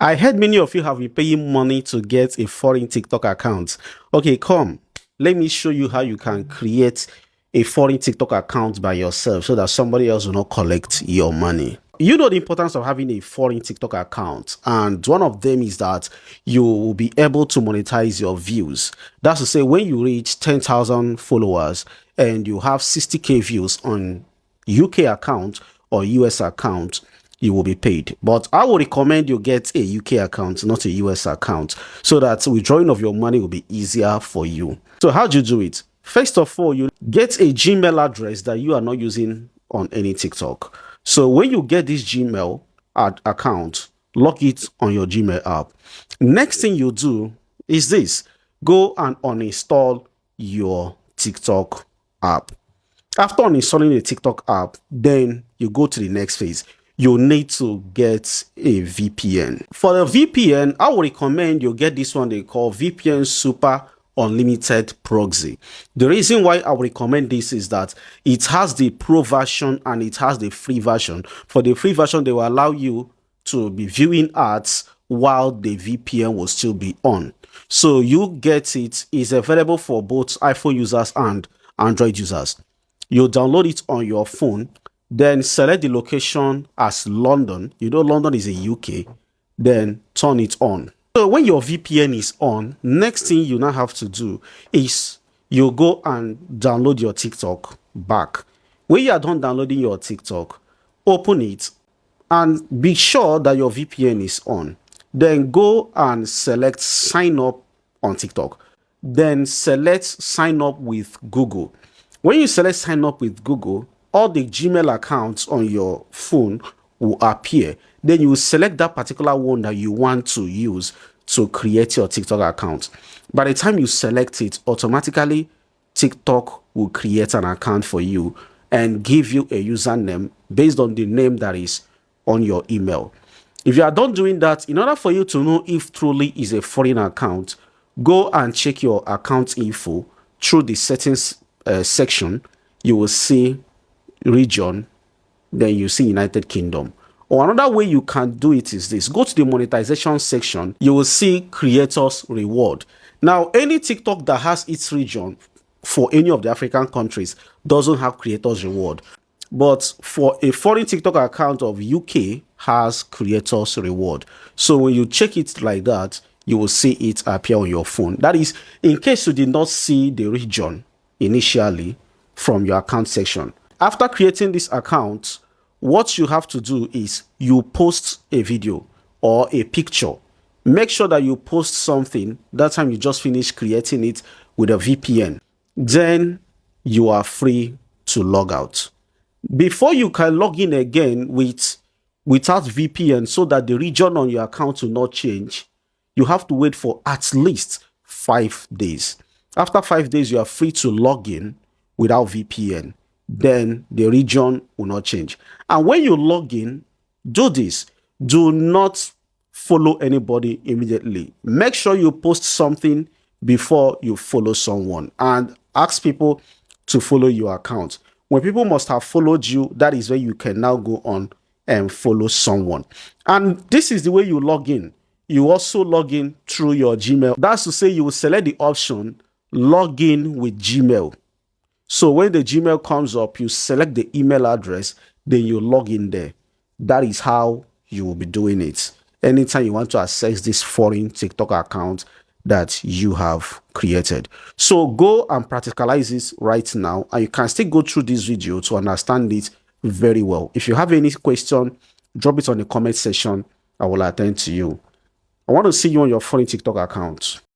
I heard many of you have been paying money to get a foreign TikTok account. Okay, come. Let me show you how you can create a foreign TikTok account by yourself so that somebody else will not collect your money. You know the importance of having a foreign TikTok account, and one of them is that you will be able to monetize your views. That's to say, when you reach 10,000 followers and you have 60k views on UK account or US account, you will be paid. But I would recommend you get a UK account, not a US account, so that withdrawing of your money will be easier for you. So how do you do it? First of all, you get a Gmail address that you are not using on any TikTok. So when you get this Gmail account, log it on your Gmail app. Next thing you do is this: go and uninstall your TikTok app. After uninstalling the TikTok app, then you go to the next phase. You need to get a VPN. For the VPN, I would recommend you get this one they call VPN Super Unlimited Proxy. The reason why I would recommend this is that it has the pro version and it has the free version. For the free version, they will allow you to be viewing ads while the VPN will still be on. So you get it. It's available for both iPhone users and Android users. You download it on your phone, then select the location as London. You know London is in UK. Then turn it on. So when your VPN is on, next thing you now have to do is you go and download your TikTok back. When you are done downloading your TikTok, open it and be sure that your VPN is on. Then go and select sign up on TikTok. Then select sign up with Google. When you select sign up with Google, all the Gmail accounts on your phone will appear. Then you will select that particular one that you want to use to create your TikTok account. By the time you select it, automatically TikTok will create an account for you and give you a username based on the name that is on your email. If you are done doing that, in order for you to know if truly is a foreign account, go and check your account info through the settings section. You will see region, then you see United Kingdom. Or another way you can do it is this: go to the monetization section. You will see creators reward. Now, any TikTok that has its region for any of the African countries doesn't have creators reward, but for a foreign TikTok account of UK has creators reward. So when you check it like that, you will see it appear on your phone. That is in case you did not see the region initially from your account section. After creating this account, what you have to do is you post a video or a picture. Make sure that you post something that time you just finished creating it with a VPN. Then you are free to log out. Before you can log in again without VPN so that the region on your account will not change, you have to wait for at least 5 days. After 5 days, you are free to log in without VPN. Then the region will not change. And when you log in, do this: do not follow anybody immediately. Make sure you post something before you follow someone, and ask people to follow your account. When people must have followed you, that is where you can now go on and follow someone. And this is the way you log in. You also log in through your Gmail. That's to say, you will select the option log in with Gmail. So when the Gmail comes up, you select the email address, then you log in there. That is how you will be doing it anytime you want to access this foreign TikTok account that you have created. So go and practicalize this right now, and you can still go through this video to understand it very well. If you have any question, drop it on the comment section. I will attend to you. I want to see you on your foreign TikTok account.